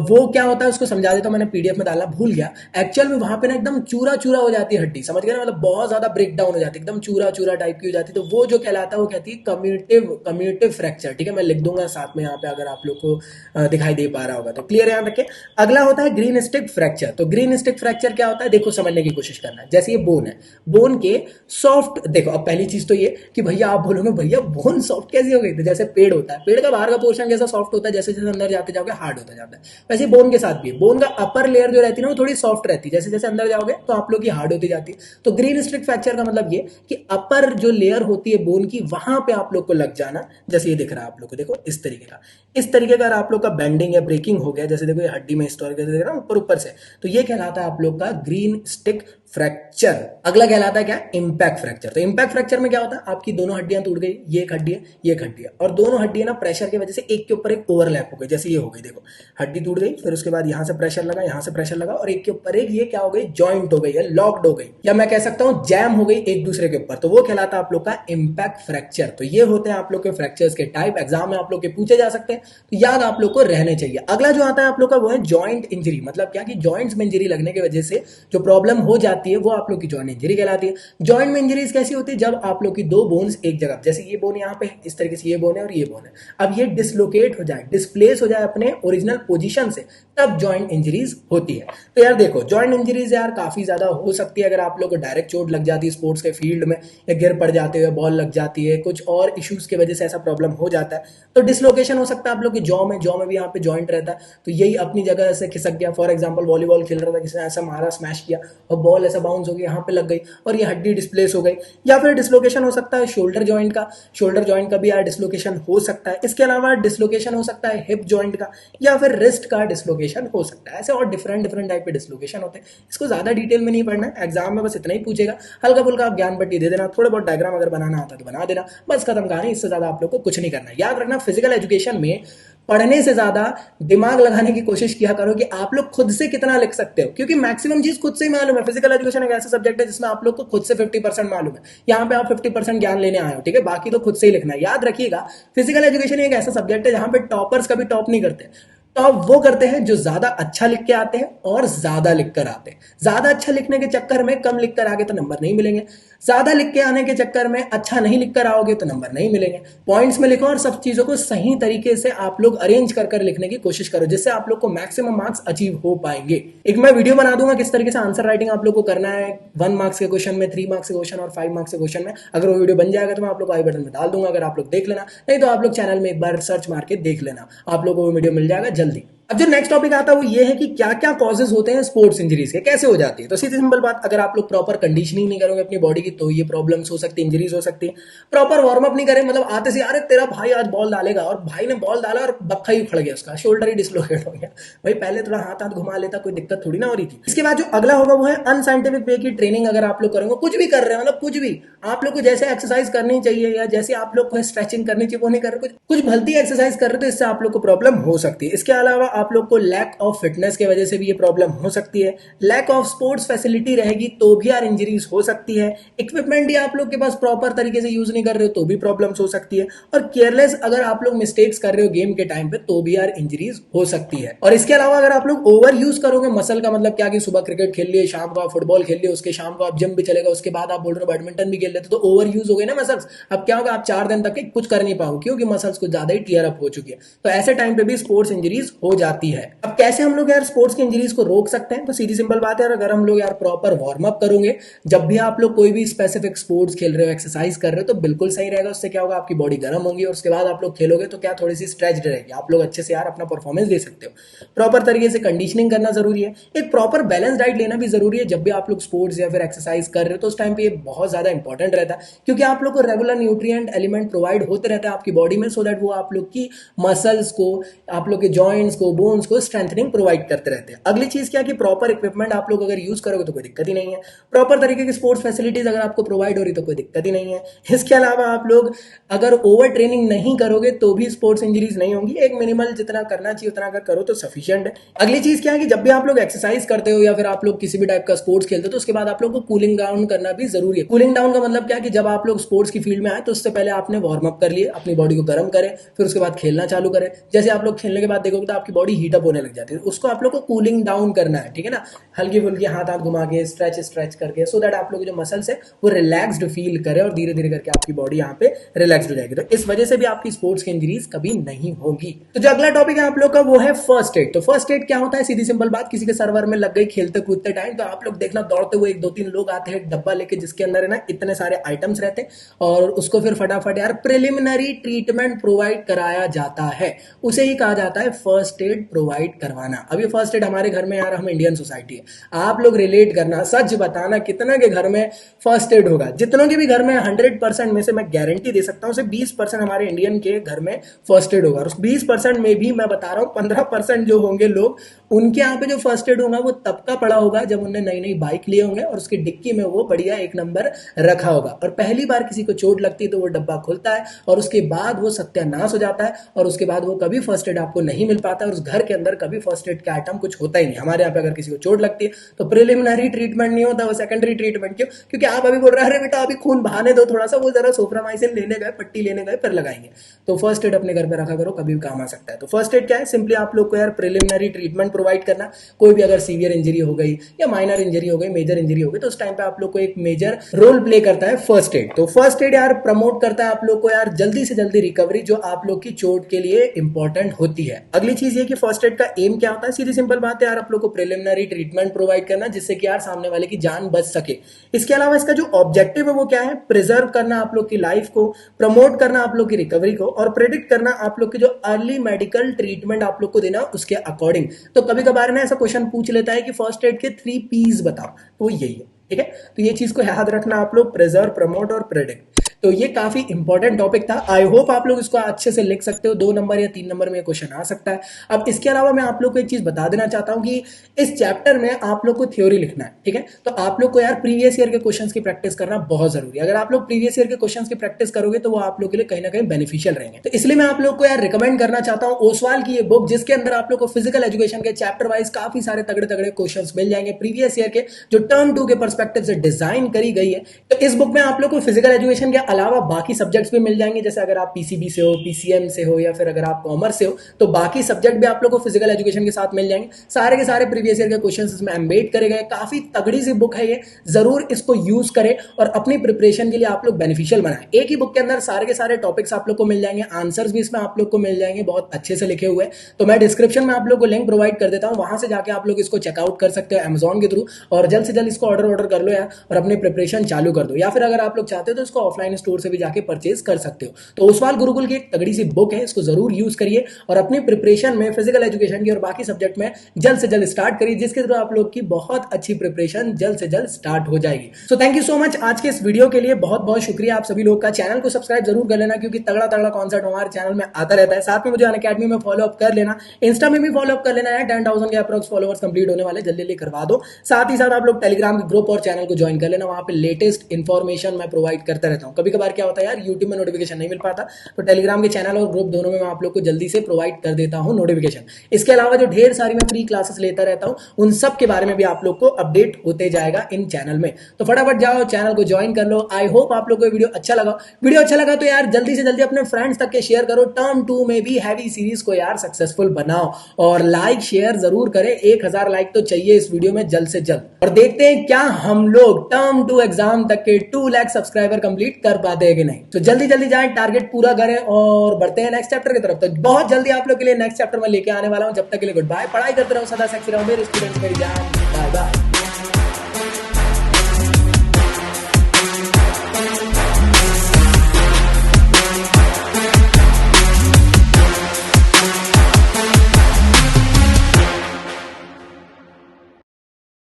वो क्या होता है उसको समझा देता हूं, मैंने पीडीएफ में डालना भूल गया। एक्चुअल में वहां पे ना एकदम चूरा चूरा हो जाती है हड्डी, समझ गए ना, मतलब बहुत ज्यादा ब्रेक डाउन हो जाती है, एकदम चूरा चूरा टाइप की हो जाती है, तो वो जो कहलाता है वो कहती है कम्युनिकेटिव फ्रैक्चर। ठीक है, मैं लिख दूंगा साथ में यहाँ पे अगर आप लोग को दिखाई दे पा रहा होगा तो। क्लियर यहाँ रखे। अगला होता है ग्रीन स्टिक फ्रैक्चर। तो ग्रीन स्टिक फ्रैक्चर क्या होता है, देखो समझने की कोशिश करना। जैसे ये बोन है, बोन के सॉफ्ट, देखो अब पहली चीज तो ये कि भैया आप बोलोगे भैया बोन सॉफ्ट कैसे हो गई, तो जैसे पेड़ होता है, पेड़ का बाहर का पोर्शन कैसा सॉफ्ट होता है, जैसे जैसे अंदर जाते जाओगे हार्ड होता जाता है, वैसे बोन के साथ भी है। बोन का अपर लेयर जो रहती है ना वो थोड़ी सॉफ्ट रहती है, जैसे जैसे अंदर जाओगे तो आप लोग की हार्ड होती जाती है। तो ग्रीन स्ट्रिक फ्रैक्चर का मतलब ये कि अपर जो लेयर होती है बोन की, वहां पे आप लोग को लग जाना, जैसे ये दिख रहा है आप लोग को, देखो इस तरीके का, इस तरीके का आप लोग का बेंडिंग या ब्रेकिंग हो गया, जैसे देखो ये हड्डी में इस तरीके से दिख रहा है ऊपर ऊपर से, तो ये कहलाता है आप लोग का ग्रीन स्टिक फ्रैक्चर। अगला कहलाता है क्या, इंपैक्ट फ्रैक्चर। तो इंपैक्ट फ्रैक्चर में क्या होता है, आपकी दोनों हड्डियां टूट गई, ये एक हड्डी है, ये एक हड्डी है, और दोनों हड्डियां ना प्रेशर की वजह से एक के ऊपर एक ओवरलैप हो गई, जैसे ये हो गई, देखो हड्डी टूट गई, फिर उसके बाद यहां से प्रेशर लगा, यहां से प्रेशर लगा, और एक के ऊपर एक ये क्या हो गई, जॉइंट हो गई है, लॉक्ड हो गई, या मैं कह सकता हूं जैम हो गई एक दूसरे के ऊपर, तो वो कहलाता है आप लोग का इंपैक्ट फ्रैक्चर। तो ये होते हैं आप लोग के फ्रैक्चर्स के टाइप, एग्जाम में आप लोग के पूछे जा सकते हैं, तो याद आप लोग को रहने चाहिए। अगला जो आता है आप लोग का वो है जॉइंट इंजरी। मतलब क्या कि जॉइंट्स में इंजरी लगने की वजह से जो प्रॉब्लम हो जाती है वो आप लोग की जॉइंट इंजरी कहलाती है। जॉइंट में इंजरीज कैसी होती है, जब आप लोग की दो बोन्स एक जगह, जैसे ये बोन यहाँ पे इस तरीके से ये बोन है और ये बोन है, अब ये डिसलोकेट हो जाए, डिस्प्लेस हो जाए अपने ओरिजिनल पोजीशन से, तब जॉइंट इंजरीज होती है। तो यार देखो जॉइंट इंजरीज यार काफी ज्यादा हो सकती है, अगर आप लोग को डायरेक्ट चोट लग जाती है स्पोर्ट्स के फील्ड में, या गिर पड़ जाते हुए बॉल लग जाती है, कुछ और इश्यूज की वजह से ऐसा प्रॉब्लम हो जाता है, तो डिसलोकेशन हो सकता है आप लोग के जॉ में भी यहाँ पे जॉइंट रहता है, तो यही अपनी जगह से खिसक गया। फॉर एग्जाम्पल वॉलीबॉल खेल रहा था, किसी ने ऐसा मारा, स्मैश किया और बॉल बॉल ऐसा बाउंस हो गई, यहाँ पे लग गई और ये हड्डी डिस्प्लेस हो गई। या फिर डिसलोकेशन हो सकता है शोल्डर जॉइंट का भी यार डिसलोकेशन हो सकता है। इसके अलावा डिसलोकेशन हो सकता है हिप जॉइंट का या फिर रिस्ट का डिसलोकेशन हो सकता है। ऐसे और डिफरेंट टाइप के डिसलोकेशन होते हैं। इसको ज्यादा डिटेल में नहीं पढ़ना है, एग्जाम में बस इतना ही पूछेगा, हल्का फुल्का आप ज्ञान पट्टी दे देना, थोड़ा बहुत डायग्राम अगर बनाना आता तो बना देना, बस खत्म कहानी। इससे ज्यादा आप लोग को कुछ नहीं करना है। याद रखना फिजिकल एजुकेशन में पढ़ने से ज्यादा दिमाग लगाने की कोशिश किया करो कि आप लोग खुद से कितना लिख सकते हो, क्योंकि मैक्सिमम चीज खुद से ही मालूम है। फिजिकल एजुकेशन एक ऐसा सब्जेक्ट है जिसमें आप लोग को खुद से 50% मालूम है। यहाँ पे आप 50% ज्ञान लेने आए हो, ठीक है, बाकी तो खुद से ही लिखना है। याद रखिएगा फिजिकल एजुकेशन एक ऐसा सब्जेक्ट है जहां पे टॉपर्स कभी टॉप नहीं करते। टॉप वो करते हैं जो ज्यादा अच्छा लिख के आते हैं और ज्यादा लिख कर आते हैं। ज्यादा अच्छा लिखने के चक्कर में कम लिख कर आगे तो नंबर नहीं मिलेंगे, ज्यादा लिख के आने के चक्कर में अच्छा नहीं लिख कर आओगे तो नंबर नहीं मिलेंगे। पॉइंट्स में लिखो और सब चीजों को सही तरीके से आप लोग अरेंज कर लिखने की कोशिश करो, जिससे आप लोग को मैक्सिमम मार्क्स अचीव हो पाएंगे। एक मैं वीडियो बना दूंगा किस तरीके से आंसर राइटिंग आप लोग को करना है 1 मार्क्स के क्वेश्चन में, 3 मार्क्स के क्वेश्चन और 5 मार्क्स के क्वेश्चन में। अगर वो वीडियो बन जाएगा तो मैं आप लोग को आई बटन में डाल दूंगा, अगर आप लोग देख लेना, नहीं तो आप लोग चैनल में एक बार सर्च मार के देख लेना, आप लोग को वो वीडियो मिल जाएगा जल्दी। अब जो नेक्स्ट टॉपिक आता है वो ये है कि क्या क्या कॉजेज होते हैं स्पोर्ट्स इंजरीज के, कैसे हो जाती है। तो सीधी सिंपल बात, अगर आप लोग प्रॉपर कंडीशनिंग नहीं करोगे अपनी बॉडी की तो ये प्रॉब्लम्स हो सकती है, इंजरीज हो सकती है। प्रॉपर वार्म अप नहीं करें, मतलब आते से अरे तेरा भाई आज बॉल डालेगा और भाई ने बॉल डाला और बक्का ही उखड़ गया, उसका शोल्डर ही डिसलोकेट हो गया। भाई पहले थोड़ा हाथ घुमा लेता, कोई दिक्कत थोड़ी ना हो रही थी। इसके बाद जो अगला होगा वो है अनसाइंटिफिक वे की ट्रेनिंग। अगर आप लोग करेंगे, कुछ भी कर रहे हैं, मतलब कुछ भी आप लोग को जैसे एक्सरसाइज करनी चाहिए या जैसे आप लोग को स्ट्रेचिंग करनी चाहिए वो नहीं कर रहे, कुछ भलती एक्सरसाइज कर रहे तो इससे आप लोग को प्रॉब्लम हो सकती है। इसके अलावा आप लोग को लैक ऑफ फिटनेस की वजह से भी ये प्रॉब्लम हो सकती है। लैक ऑफ स्पोर्ट्स फैसिलिटी रहेगी तो भी यार इंजरीज हो सकती है। इक्विपमेंट ही आप लोग के पास प्रॉपर तरीके से यूज नहीं कर रहे हो तो भी प्रॉब्लम्स हो सकती है। और केयरलेस अगर आप लोग मिस्टेक्स कर रहे हो गेम के टाइम पे तो भी यार इंजरीज हो सकती है। और इसके अलावा अगर आप लोग ओवर यूज करोगे मसल का, मतलब क्या कि सुबह क्रिकेट खेल लिए, शाम को आप फुटबॉल खेल लिए, उसके शाम को आप जिम भी चलेगा, उसके बाद आप बोल रहे हो बैडमिंटन भी खेल लेते, तो ओवर यूज हो गए ना मसल्स। अब क्या होगा, आप 4 दिन तक कुछ कर नहीं पाओगे क्योंकि मसल्स कुछ ज्यादा ही टीयर अप हो चुकी है। तो ऐसे टाइम पे भी स्पोर्ट्स इंजरीज हो जाती है। अब कैसे हम लोग यार स्पोर्ट्स की इंजरीज को रोक सकते हैं? तो सीधी सिंपल बात है, अगर हम लोग यार प्रॉपर वार्म अप करोगे, जब भी आप लोग कोई भी स्पेसिफिक स्पोर्ट्स खेल रहे हो, एक्सरसाइज कर रहे हो, तो बिल्कुल सही रहेगा। उससे क्या होगा, आपकी बॉडी गर्म होगी और उसके बाद आप लोग खेलोगे तो क्या थोड़ी सी स्ट्रेच्ड रहेगी, आप लोग अच्छे से यार अपना परफॉर्मेंस दे सकते हो। प्रॉपर तरीके से कंडीशनिंग करना जरूरी है, एक प्रॉपर बैलेंस डाइट लेना भी जरूरी है। जब भी आप लोग स्पोर्ट्स या फिर एक्सरसाइज कर रहे हो तो उस टाइम पे ये बहुत ज्यादा इंपॉर्टेंट रहता है, क्योंकि आप लोग को रेगुलर न्यूट्रिएंट एलिमेंट प्रोवाइड होते रहता है आपकी बॉडी में, सो दैट वो आप लोग की मसल्स को, आप लोग के जॉइंट्स को, बोन्स को स्ट्रेंथनिंग प्रोवाइड करते रहते हैं। अगली चीज क्या कि प्रॉपर इक्विपमेंट आप लोग अगर यूज करोगे तो कोई दिक्कत ही नहीं है। प्रॉपर तरीके की स्पोर्ट्स फैसिलिटीज अगर आपको प्रोवाइड हो रही तो कोई दिक्कत ही नहीं है। इसके अलावा आप लोग अगर ओवर ट्रेनिंग नहीं करोगे तो भी स्पोर्ट्स इंजरीज नहीं होंगी। एक मिनिमल जितना करना चाहिए उतना अगर करो तो सफिशिएंट है। अगली चीज क्या है कि जब भी आप लोग एक्सरसाइज करते हो या फिर आप लोग किसी भी टाइप का स्पोर्ट्स खेलते हो तो उसके बाद आप लोग को कूलिंग डाउन करना भी जरूरी है। कूलिंग डाउन का मतलब क्या है कि जब आप लोग स्पोर्ट्स की फील्ड में आए तो उससे पहले आपने वार्म अप कर लिए, अपनी बॉडी को गर्म करें, फिर उसके बाद खेलना चालू करें। जैसे आप लोग खेलने के बाद देखोगे तो आपकी बॉडी हीटअप होने लग जाती है, उसको आप लोग को कूलिंग डाउन करना है, ठीक है ना। हल्की फुल्की हाथ घुमा के स्ट्रेच करके, सो दैट आप लोग जो मसल्स है वो रिलैक्स्ड फील करे और धीरे धीरे करके आपकी बॉडी यहाँ पे रिलैक्स्ड हो जाएगी। तो इस वजह से भी आपकी स्पोर्ट्स की इंजरीज कभी नहीं होगी। तो जो अगला टॉपिक है आप लोग का वो है फर्स्ट एड। तो फर्स्ट एड क्या होता है, सीधी सिंपल बात, किसी के सर्वर में लग गई खेलते कूदते टाइम तो आप लोग देखना दौड़ते हुए 1-2-3 लोग आते हैं डब्बा लेके जिसके अंदर है ना इतने सारे आइटम्स रहते हैं और उसको फिर फटाफट यार प्रिलिमिनरी ट्रीटमेंट प्रोवाइड कराया जाता है। उसे ही कहा जाता है फर्स्ट एड प्रोवाइड करवाना। अब ये फर्स्ट एड हमारे घर में यार हम इंडियन सोसाइटी है, आप लोग रिलेट करना, सच बताना कितना के घर में फर्स्ट एड होगा। जितनों के भी घर में 100% में से मैं गारंटी दे सकता हूं सिर्फ 20% हमारे इंडियन के घर में फर्स्ट एड होगा। और उस 20% में भी मैं बता रहा हूं 15% जो होंगे लोग, उनके यहाँ पे जो फर्स्ट एड होगा वो तब का पड़ा होगा जब उन्होंने नई नई बाइक लिए होंगे और उसकी डिक्की में वो बढ़िया 1 नंबर रखा होगा। और पहली बार किसी को चोट लगती है तो वो डब्बा खुलता है और उसके बाद वो सत्यानाश हो जाता है और उसके बाद वो कभी फर्स्ट एड आपको नहीं मिल पाता और उस घर के अंदर कभी फर्स्ट एड का आइटम कुछ होता ही नहीं। हमारे यहाँ पे अगर किसी को चोट लगती है तो प्रिलिमिनरी ट्रीटमेंट नहीं होता, वो सेकेंडरी ट्रीटमेंट। क्यों? क्योंकि आप अभी बोल रहे हैं अरे बेटा अभी खून बहाने दो थोड़ा सा, वो जरा सोफ्रामाइसिन लेने गए, पट्टी लेने गए, फिर लगाएंगे। तो फर्स्ट एड अपने घर पे रखा करो, कभी भी काम आ सकता है। तो फर्स्ट एड क्या है, सिंपली आप लोग को यार प्रिलिमिनरी ट्रीटमेंट प्रोवाइड करना। कोई भी अगर सीवियर इंजरी हो गई या माइनर इंजरी हो गई, मेजर इंजरी हो गई, तो उस टाइम पे आप लोग को एक मेजर रोल प्ले करता है फर्स्ट एड। तो फर्स्ट एड यार प्रमोट करता है आप लोग को यार जल्दी से जल्दी रिकवरी, जो आप लोग की चोट के लिए इंपॉर्टेंट होती है। अगली चीज ये कि फर्स्ट एड का एम क्या होता है, सीधी सिंपल बात है यार आप लोग को प्रिलिमिनरी ट्रीटमेंट प्रोवाइड करना जिससे कि यार सामने वाले की जान बच सके। इसके अलावा इसका जो ऑब्जेक्टिव है वो क्या है, प्रिजर्व करना आप लोग की लाइफ को, प्रमोट करना आप लोग की रिकवरी को और प्रेडिक्ट करना आप लोग की जो अर्ली मेडिकल ट्रीटमेंट आप लोग को देना उसके अकॉर्डिंग। तो कभी कभार ना ऐसा क्वेश्चन पूछ लेता है कि फर्स्ट एड के 3 P's बताओ, तो यही है। ठीक है, तो ये चीज को याद रखना आप लोग, प्रिजर्व, प्रमोट और प्रेडिक्ट। तो ये काफी इंपॉर्टेंट टॉपिक था। आई होप आप लोग इसको अच्छे से लिख सकते हो। 2 नंबर या 3 नंबर में क्वेश्चन आ सकता है। अब इसके अलावा मैं आप लोग को एक चीज बता देना चाहता हूं कि इस चैप्टर में आप लोग को थ्योरी लिखना है, ठीक है। तो आप लोग को यार प्रीवियस ईयर के क्वेश्चंस की प्रैक्टिस करना बहुत जरूरी है। अगर आप लोग प्रीवियस ईयर के क्वेश्चंस की प्रैक्टिस करोगे तो वो आप लोग के लिए कहीं ना कहीं बेनिफिशियल रहेंगे। तो इसलिए मैं आप लोग को यार रिकमेंड करना चाहता हूं ओसवाल की ये बुक, जिसके अंदर आप लोग को फिजिकल एजुकेशन के चैप्टर वाइज काफी सारे तगड़े तगड़े क्वेश्चंस मिल जाएंगे प्रीवियस ईयर के, जो टर्म 2 के पर्सपेक्टिव से डिजाइन करी गई है। तो इस बुक में आप लोग को फिजिकल एजुकेशन के अलावा बाकी सब्जेक्ट्स भी मिल जाएंगे। जैसे अगर आप पीसीबी से हो, पीसीएम से हो, या फिर अगर आप कॉमर्स से हो, तो बाकी सब्जेक्ट भी आप लोग को फिजिकल एजुकेशन के साथ मिल जाएंगे। सारे के सारे प्रीवियस ईयर के क्वेश्चंस इसमें एम्बेड करे गए। काफी तगड़ी सी बुक है ये, जरूर इसको यूज करें और अपनी प्रिपरेशन के लिए आप लोग बेनिफिशियल बनाएं। एक ही बुक के अंदर सारे के सारे टॉपिक्स आप लोग को मिल जाएंगे, आंसर्स भी इसमें आप लोग को मिल जाएंगे बहुत अच्छे से लिखे हुए। तो मैं डिस्क्रिप्शन में आप लोग को लिंक प्रोवाइड कर देता हूं, वहां से जाके आप लोग इसको चेकआउट कर सकते हो अमेजॉन के थ्रू, और जल्द से जल्द इसको ऑर्डर कर लो यार और अपनी प्रिपरेशन चालू कर दो। या फिर अगर आप लोग चाहते हो तो इसको ऑफलाइन स्टोर से भी जाके परचेज कर सकते हो। तो ओसवाल गुरुकुल की एक तगड़ी सी बुक है, इसको जरूर यूज करिए और अपनी प्रिपरेशन में फिजिकल एजुकेशन की और बाकी सब्जेक्ट में जल्द से जल्द स्टार्ट करिए, जिसके थ्रू आप लोग की बहुत अच्छी प्रिपरेशन जल्द से जल्द स्टार्ट हो जाएगी। So thank you so much आज के इस वीडियो के लिए, बहुत बहुत शुक्रिया आप सभी लोग का। चैनल को सब्सक्राइब जरूर कर लेना, क्योंकि तगड़ा तगड़ा कॉन्सेप्ट हमारे चैनल में आता रहता है। साथ में मुझे अनअकैडमी में फॉलो अप कर लेना, इंस्टा में भी फॉलो अप कर लेना है। 10,000 के अप्रोक्स फॉलोवर्स कंप्लीट होने वाले, जल्दी जल्दी करवा दो। साथ ही साथ आप लोग टेलीग्राम के ग्रुप और चैनल को ज्वाइन कर लेना, वहां पे लेटेस्ट इन्फॉर्मेशन मैं प्रोवाइड करता रहता हूं। कभी कभार क्या होता है यार, यूट्यूब में नोटिफिकेशन नहीं मिल पाता, तो टेलीग्राम के चैनल और ग्रुप दोनों में मैं आप लोग को जल्दी से प्रोवाइड कर देता हूं नोटिफिकेशन। इसके अलावा जो ढेर सारी मैं फ्री क्लासेस लेता रहता हूं, उन सब के बारे में भी आप लोग को अपडेट होते जाएगा इन चैनल में। तो फटाफट जाओ चैनल को ज्वाइन कर लो। आई होप आप लोग को वीडियो अच्छा लगा। वीडियो अच्छा लगा तो यार जल्दी से जल्दी अपने फ्रेंड्स तक के शेयर करो। टर्म 2 में भी हैवी सीरीज को यार सक्सेसफुल बनाओ और लाइक शेयर जरूर करें। 1000 लाइक तो चाहिए इस वीडियो में जल्द से जल्द। और देखते हैं क्या हम लोग टर्म 2 एग्जाम तक के 2 लाख सब्सक्राइबर कंप्लीट कर पाते हैं कि नहीं। तो जल्दी जल्दी जाएं, टारगेट पूरा करें और बढ़ते हैं नेक्स्ट चैप्टर की तरफ। तो बहुत जल्दी आप लोग के लिए नेक्स्ट चैप्टर में लेके आने वाला हूं। जब तक के लिए गुड बाय। पढ़ाई करते रहो, सदा सेक्सी रहो मेरे स्टूडेंट्स, मेरी जान। Bye bye.